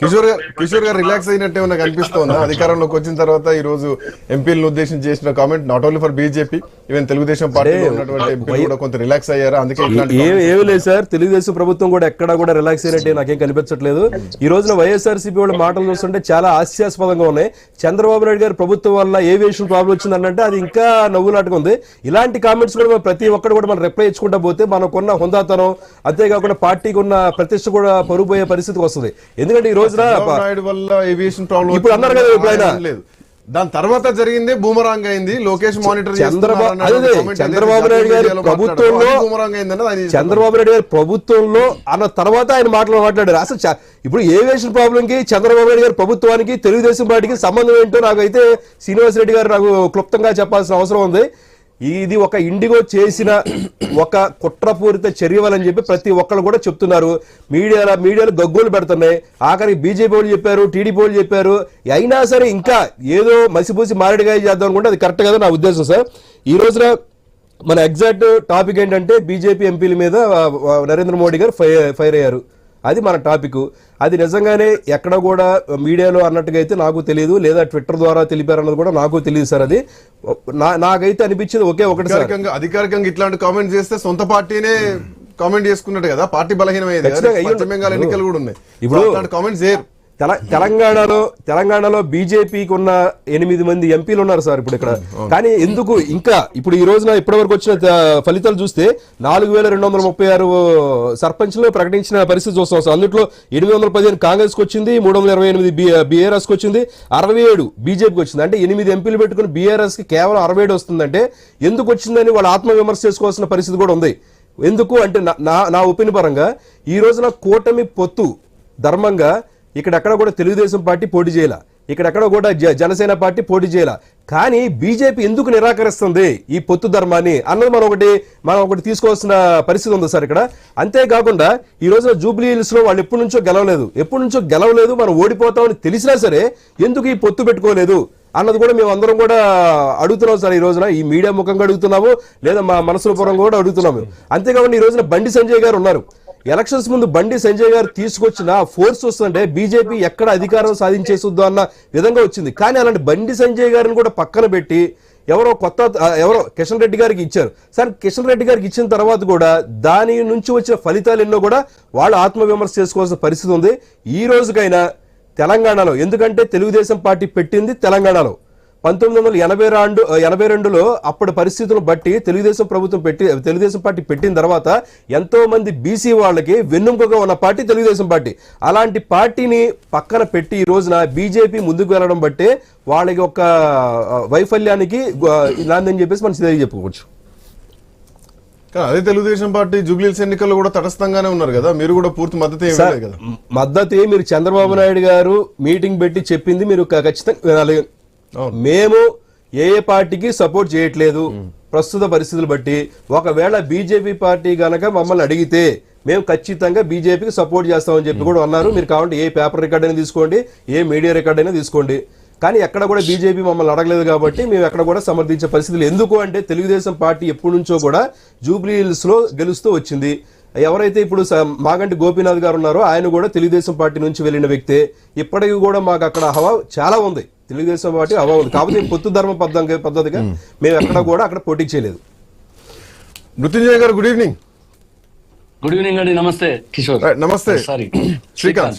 కిషోర్ గారు రిలాక్స్ అయినట్టే ఉన్న కనిపిస్తోందా? అధికారంలోకి వచ్చిన తర్వాత ఈ రోజు ఎంపీలను ఉద్దేశించి చేసిన comment not only for BJP, even Telugu Desam పార్టీలో ఉన్నటువంటి ఎంపీలు కూడా కొంత రిలాక్స్ అయ్యారా? అందుకే ఏమి లేదు సార్, తెలుగుదేశం ప్రభుత్వం కూడా ఎక్కడా కూడా రిలాక్స్ అయినట్టే నాకేం కనిపించట్లేదు. ఈ రోజున వైఎస్ఆర్సీపీ వాళ్ళ మాటలు చూస్తుంటే చాలా హాస్యాస్పదంగా ఉన్నాయి. చంద్రబాబు నాయుడు గారి ప్రభుత్వం వల్ల ఏవియేషన్ ప్రాబ్లం వచ్చిందంటే అది ఇంకా నవ్వులాటగా ఉంది. ఇలాంటి కామెంట్స్ కూడా ప్రతి ఒక్కరు కూడా మనం రిప్లై ఇచ్చుకుంటా పోతే మనకున్న హుందాతనం, అంతేకాకుండా పార్టీకి ఉన్న ప్రతిష్ట కూడా పరుగుపోయే పరిస్థితికి వస్తుంది. ఎందుకంటే ఈ రోజున ఇప్పుడు అన్నారు కదా, ఇప్పుడు ఆయన దాని తర్వాత జరిగింది బూమరాంగ్ అయింది. లోకేష్ మానిటర్ చంద్రబాబు నాయుడు గారి ప్రభుత్వంలో చంద్రబాబు నాయుడు గారి ప్రభుత్వంలో అన్న తర్వాత ఆయన మాట్లాడారు. అసలు ఇప్పుడు ఏవియేషన్ ప్రాబ్లం కి చంద్రబాబు నాయుడు గారి ప్రభుత్వానికి తెలుగుదేశం పార్టీకి సంబంధం ఏంటో నాకైతే శ్రీనివాసరెడ్డి గారు నాకు క్లుప్తంగా చెప్పాల్సిన అవసరం ఉంది. ఇది ఒక ఇండిగో చేసిన ఒక కుట్రపూరిత చర్యలని చెప్పి ప్రతి ఒక్కరు కూడా చెప్తున్నారు. మీడియాలో గగ్గోలు పెడుతున్నాయి. ఆఖరికి బీజేపీ వాళ్ళు చెప్పారు, టీడీపీ వాళ్ళు చెప్పారు. అయినా సరే ఇంకా ఏదో మసిపూసి మారేడుకాయ చేద్దాం అనుకుంటే అది కరెక్ట్ కదా నా ఉద్దేశం సార్. ఈ రోజున మన ఎగ్జాక్ట్ టాపిక్ ఏంటంటే బీజేపీ ఎంపీల మీద నరేంద్ర మోడీ గారు ఫైర్ అయ్యారు. అది మన టాపిక్. అది నిజంగానే ఎక్కడ కూడా మీడియాలో అన్నట్టుగా అయితే నాకు తెలియదు, లేదా ట్విట్టర్ ద్వారా తెలిపారన్నది కూడా నాకు తెలియదు సార్. అది నాకైతే అనిపించింది ఒకే ఒకటి సార్, అధికారికంగా ఇట్లాంటి కామెంట్ చేస్తే సొంత పార్టీనే కామెంట్ చేసుకున్నట్టు కదా, పార్టీ బలహీనమైంది. పశ్చిమ బెంగాల్ ఎన్నికలు కూడా ఉన్నాయి, ఇప్పుడు కామెంట్స్ చేయరు. తెలంగాణలో బీజేపీకి ఉన్న 8 మంది ఎంపీలు ఉన్నారు సార్ ఇప్పుడు ఇక్కడ. కానీ ఎందుకు ఇంకా ఇప్పుడు ఈ రోజున ఇప్పటి వరకు వచ్చిన ఫలితాలు చూస్తే 4236 సర్పంచ్లు ప్రకటించిన పరిస్థితి చూస్తాం సార్. అందులో 815 కాంగ్రెస్ కి వచ్చింది, 328 బీఆర్ఎస్ కి వచ్చింది, 67 బీజేపీకి వచ్చింది. అంటే 8 ఎంపీలు పెట్టుకుని బీఆర్ఎస్ కి కేవలం 67 వస్తుందంటే ఎందుకు వచ్చిందని వాళ్ళు ఆత్మవిమర్శ చేసుకోవాల్సిన పరిస్థితి కూడా ఉంది. ఎందుకు అంటే నా ఒపీనియన్ పరంగా ఈ రోజున కూటమి పొత్తు ధర్మంగా ఇక్కడెక్కడ కూడా తెలుగుదేశం పార్టీ పోటీ చేయాల, ఇక్కడెక్కడ కూడా జనసేన పార్టీ పోటీ చేయాల. కానీ బీజేపీ ఎందుకు నిరాకరిస్తుంది ఈ పొత్తు ధర్మాన్ని అన్నది మనం ఒకటి తీసుకోవాల్సిన పరిస్థితి ఉంది సార్ ఇక్కడ. అంతేకాకుండా ఈ రోజున జూబ్లీ హిల్స్ లో వాళ్ళు ఎప్పటి నుంచో గెలవలేదు, మనం ఓడిపోతామని తెలిసినా సరే ఎందుకు ఈ పొత్తు పెట్టుకోలేదు అన్నది కూడా మేము అందరం కూడా అడుగుతున్నాం సార్. ఈ రోజున ఈ మీడియా ముఖంగా అడుగుతున్నాము, లేదా మా మనసుల పూర్వంగా కూడా అడుగుతున్నాము. అంతేకాకుండా ఈ రోజున బండి సంజయ్ గారు ఉన్నారు. ఎలక్షన్స్ ముందు బండి సంజయ్ గారు తీసుకొచ్చిన ఫోర్స్ వస్తుంటే బీజేపీ ఎక్కడ అధికారం సాధించేస్తుందో అన్న విధంగా వచ్చింది. కానీ అలాంటి బండి సంజయ్ గారిని కూడా పక్కన పెట్టి ఎవరో కిషన్ రెడ్డి గారికి ఇచ్చారు సార్. కిషన్ రెడ్డి గారికి ఇచ్చిన తర్వాత కూడా దాని నుంచి వచ్చిన ఫలితాలు ఎన్నో కూడా వాళ్ళు ఆత్మవిమర్శ చేసుకోవాల్సిన పరిస్థితి ఉంది ఈ రోజుకైనా తెలంగాణలో. ఎందుకంటే తెలుగుదేశం పార్టీ పెట్టింది తెలంగాణలో 1982లో అప్పటి పరిస్థితులను బట్టి తెలుగుదేశం పార్టీ పెట్టిన తర్వాత ఎంతో మంది బీసీ వాళ్ళకి వెన్నెముకగా ఉన్న పార్టీ తెలుగుదేశం పార్టీ. అలాంటి పార్టీని పక్కన పెట్టి ఈ రోజున బీజేపీ ముందుకు వెళ్ళడం బట్టే వాళ్ళకి ఒక వైఫల్యానికి నాందని చెప్పేసి మనం చెప్పుకోవచ్చు. అదే తెలుగుదేశం పార్టీ జూబ్లీహిల్స్ ఎన్నికల్లో కూడా తటస్థంగానే ఉన్నారు కదా, మీరు కూడా పూర్తి మద్దతే మీరు చంద్రబాబు నాయుడు గారు మీటింగ్ పెట్టి చెప్పింది మీరు ఖచ్చితంగా వినాలి. మేము ఏ పార్టీకి సపోర్ట్ చేయట్లేదు ప్రస్తుత పరిస్థితులు బట్టి. ఒకవేళ బీజేపీ పార్టీ గనక మమ్మల్ని అడిగితే మేము ఖచ్చితంగా బీజేపీకి సపోర్ట్ చేస్తామని చెప్పి కూడా అన్నారు. మీరు కావాలంటే ఏ పేపర్ రికార్డ్ అయినా తీసుకోండి, ఏ మీడియా రికార్డ్ అయినా తీసుకోండి. కానీ ఎక్కడ కూడా బీజేపీ మమ్మల్ని అడగలేదు కాబట్టి మేము ఎక్కడ కూడా సమర్థించే పరిస్థితులు. ఎందుకు అంటే తెలుగుదేశం పార్టీ ఎప్పటి నుంచో కూడా జూబ్లీ హిల్స్ లో గెలుస్తూ వచ్చింది. ఎవరైతే ఇప్పుడు మాగంటి గోపీనాథ్ గారు ఉన్నారో ఆయన కూడా తెలుగుదేశం పార్టీ నుంచి వెళ్ళిన వ్యక్తే. ఇప్పటికీ కూడా మాకు అక్కడ హవా చాలా ఉంది, తెలుగుదేశం పార్టీ హవా ఉంది. కాబట్టి పొత్తు ధర్మ పద్ధతిగా మేము ఎక్కడ కూడా అక్కడ పోటీ చేయలేదు. మృత్యుంజయ్ గారు గుడ్ ఈవినింగ్. గుడ్ ఈవినింగ్ అండి. నమస్తే కిషోర్. నమస్తే శ్రీకాంత్.